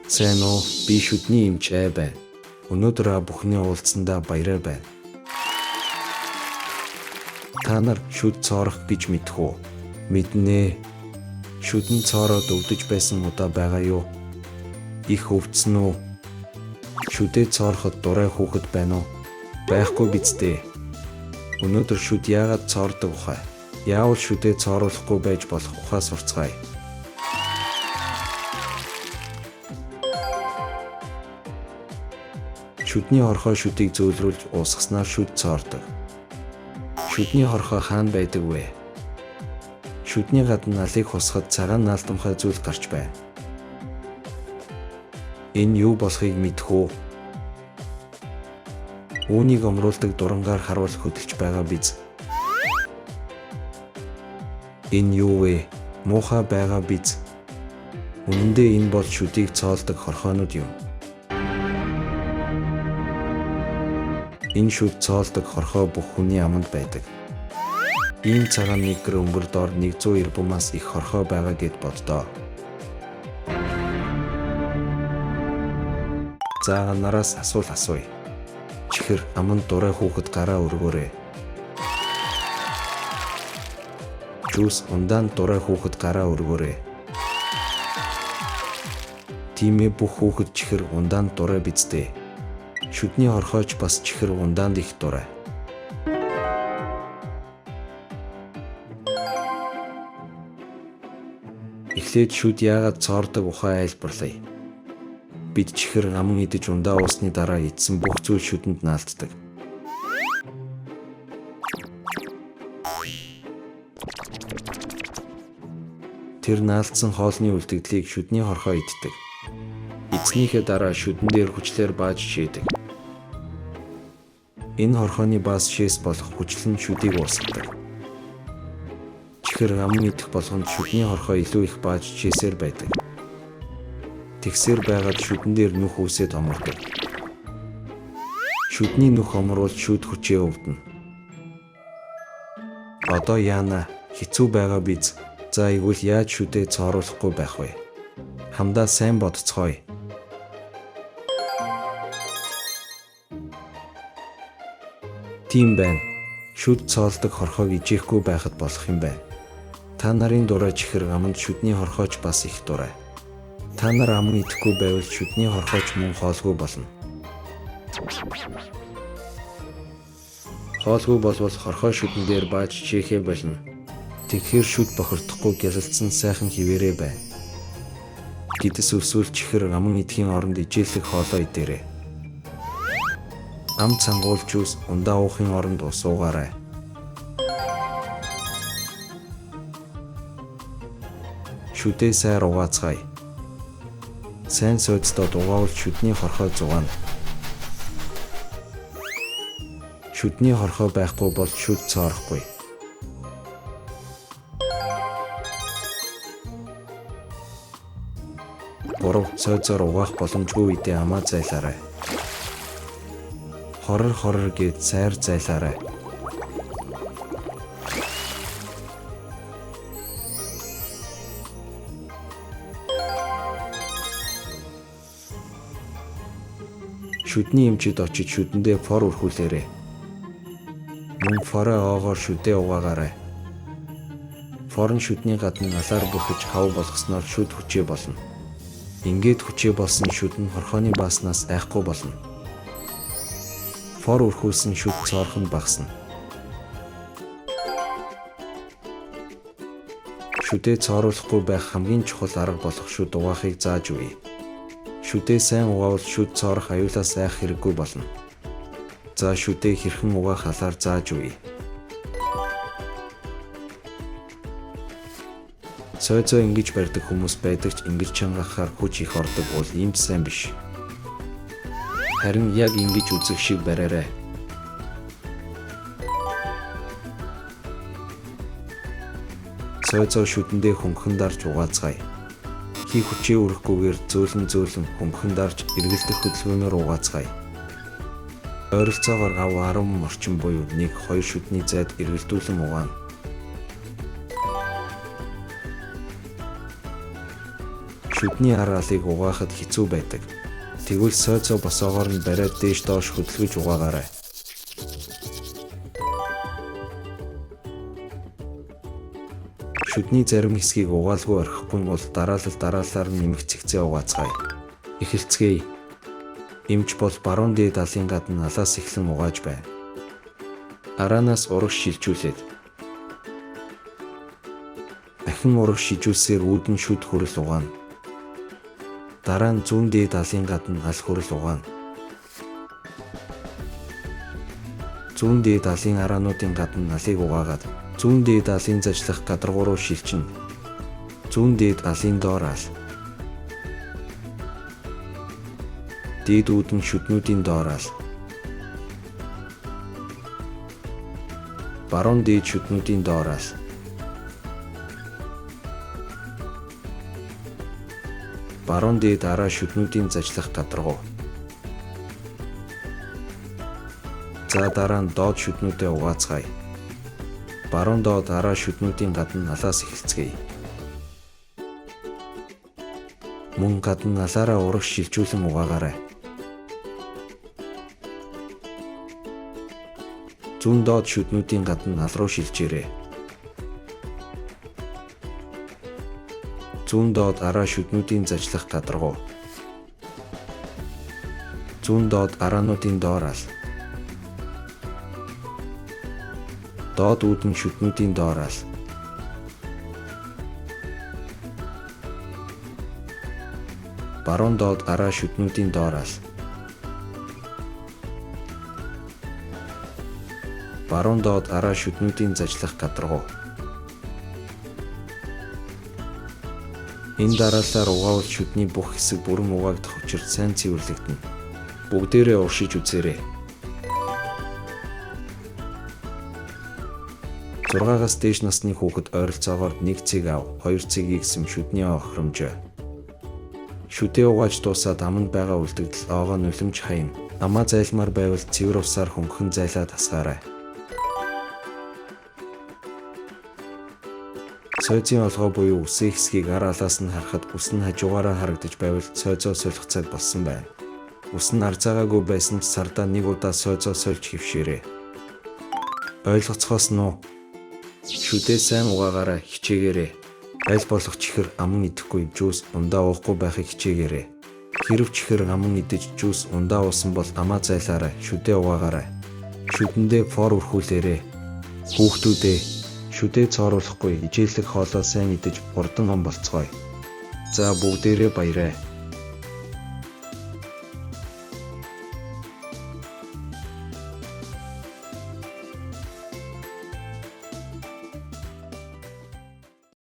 Сайн уу, би шүдний эмч ай байна. Өнөөдөр бүхний уулзсандаа баяртай байна. Та нар шүд цоорох гэж мэдэх үү? Мэднэ. Шүдэн цоороод өвдөж байсан удаа байгаа юу? Их өвдсөн үү? Шүдээ цоороход дурай хүүхэд байна уу? Байхгүй биз дээ. Өнөөдөр шүд яагаад цоордог вэ? Яавал шүдээ цооруулахгүй байж болох ухаа сурцгаая. Шүдний хорхоо шүдийг зөөлрүүлж уусгаснаар шүд цоордог. Шүдний хорхоо хаана байдаг вэ? Шүдний гадна налыг хусгад цагаан наалдамхай зүйл гарч байна. Энэ юу болохыг мэдэх үү? Үүнийг омруулдаг дурангаар харуул хөдөлж байгаа биз? Энэ юу вэ? Муухай байгаа биз? Үнэн дээр энэ бол шүдийг цоолдог хорхоонууд юм. Энэ шүд цоолдог хорхоо бүх хүний аманд байдаг. Ийм цагаан нэгэр өнгөр доор 190 бумаас их хорхоо байгаа гэд боддоо. За нараас асууя. Чихэр аманд дурай хүүхэд гараа өргөөрэй. Жүүс ундаанд дурай хүүхэд гараа өргөөрэй. Тимээ бүх хүүхэд чихэр ундаанд дурай биздээ. Шүдний хорхооч бас чихэр ундаанд их дурай. Эхлээд шүд яагаад цоордог ухаан айлбарлая. Бид чихэр аман идэж ундаа уусны дараа идсэн бүх зүйл шүдэнд наалтдаг. Тэр наалтсан хоолны үлдэгдлийг шүдний хорхоо иддэг. Эцнийхээ дараа шүдэн дээр хүчлээр бааж шийдэг. Энэ хорхооны бааз шээс болох хүчлэн шүдийг уусгадаг. Чихэр аман идэх болгонд шүдний хорхоо илүү их бааж шээсээр байдаг. Тэгсээр байгаад шүдэн дээр нүх үсээд омордог. Шүдний нүх омруулж шүд хүчээ өвдөнө. Одоо яана, хэцүү байгаа биз? За игвэл яаж шүдээ цооруулахгүй байх вэ? Хамдаа сайн бодцгоё. Тийм байна. Шүд цоолдог хорхоог ижээхгүй байхад болох юм байна. Та нарын дурай чихэр аманд шүдний хорхооч бас их дурай. Та нар аман идэхгүй байвал шүдний хорхооч мөн хоолгүй болно. Хоолгүй болвол хорхоо шүдэн дээр бааж чийхээ болно. Тэгэхээр шүд бохирдохгүй гялалцсан сайхан хിവэрээ байна. Гэдэс өсвөл чихэр аман идэхийн оронд ижээлэх хоолоо идээрэй. Ам цангуул жуус ундаа уухын оронд ус уугаарай. Шүдээ сайр угаацгаая. Сайн сойцдод угаавал шүдний хорхоо зугаана. Шүдний хорхоо байхгүй бол шүд цоорохгүй. Буруу сойцоор угаах боломжгүй үедээ амаа зайлаарай. Хорор гээд сайр зайлаарай. Шүдний эмчид очиж шүдэндээ фор өрхүүлээрэй. Мөн фороо оогоор шүдээ угаагаарай. Фор нь шүдний гадна налаар бүрхэж хав болгосноор шүд хүчээ болно. Ингээд хүчээ болсон шүд нь хорхооны бааснаас айхгүй болно. Фор өрхүүлсэн шүд цоорох нь багасна. Шүдээ цооруулахгүй байх хамгийн чухал арга болох шүд угаахыг зааж өгье. Шүдээ сайн угаавал шүд цоорох аюулаас айх хэрэггүй болно. За шүдээ хэрхэн угаах алаар зааж өгье. Сойцоо ингэж барьдаг хүмүүс байдаг ч ингэж чангахаар хүч их ордог бол ийм сайн биш. Харин яг ингэж үзэх шиг бариарай. Сойцоо шүдэндээ хөнгөн дарж угаацгаая. Хий хүчээ өрөхгүйгээр зөөлөн хөнгөн дарж эргэлдэх хөдөлгөөнөөр угаацгаая. Ойролцоогоор 10 орчим буюу 1-2 шүдний зайд эргэлдүүлэн угаана. Шүдний ар алыг угаахад хэцүү байдаг. Тэгвэл сойцоо босоогоор нь бариад дээш доош хөдөлгөж угаагаарай. Шүдний зарим хэсгийг угаалгүй орхихгүй бол дараалалаар нь нэмэх цэгцээ угаацгаая. Эхэлцгээе. Эмч бол баруун дээд алын гадна алаас эхлэн угааж байна. Араанаас урагш шилжүүлээд дахин урагш шижүүлсээр үүдэн шүд хүрэл угаана. Дараа нь зүүн дээд алын гадна ал хүрэл угаана. Зүүн дээд алын араануудын гадна алыг угаагаад зүүн дээд алын зажлах гадаргуу руу шилжинэ. Зүүн дээд алын доор ал. Дээд үүдэн шүднүүдийн доор ал. Баруун дээд шүднүүдийн доор ал. Баруун дээд араа шүднүүдийн зажлах гадаргуу. За дараа нь доод шүднүүдээ угаацгаая. Баруун доод араа шүднүүдийн гадна алаас эхэлцгээе. Мөн гадна алаараа урагш шилжүүлэн угаагаарай. Зүүн доод шүднүүдийн гадна ал руу шилжээрэй. Зүүн доод араа шүднүүдийн зажлах гадаргуу. Зүүн доод араануудын доор ал. Доод үүдэн шүднүүдийн доор ал. Баруун доод араа шүднүүдийн доор ал. Баруун доод араа шүднүүдийн зажлах гадаргуу. Энэ дараалалаар угаавал шүдний бүх хэсэг бүрэн угаагдах учир сайн цэвэрлэгдэнэ. Бүгдээрээ уршиж үзээрэй. 6-аас дээш насны хүүхэд ойролцоогоор 1 цэг ав, 2 цэгийг эсэм шүдний охромжоо. Шүдээ угааж дуусаад аманд байгаа үлдэгдэл оогоо нулимж хаяна. Амаа зайлмаар байвал цэвэр усаар хөнгөн зайлаад хасгаарай. Сойцын олгоо буюу үсээ хэсгийг ар алаас нь харахад үс нь хажуугаараа харагдаж байвал сойцоо солих цаг болсон байна. Үс нь арзаагаагүй байсан ч сардаа 1 удаа сойцоо сольж хэвшээрэй. Ойлгоцгоос нь шүдээ сайн угаагаараа хичээгээрэй. Аль болох чихэр аман идэхгүй жуус ундаа уухгүй байхыг хичээгээрэй. Хэрв чихэр аман идэж жуус ундаа уусан бол амаа зайлаарай, шүдээ угаагаарай. Шүдэндээ фор өрхүүлээрэй. Хүүхдүүдээ шүдээ цооруулахгүй ижээлэг хоолоо сайн идэж урдан ом болцгоё. За бүгдээрээ баярай.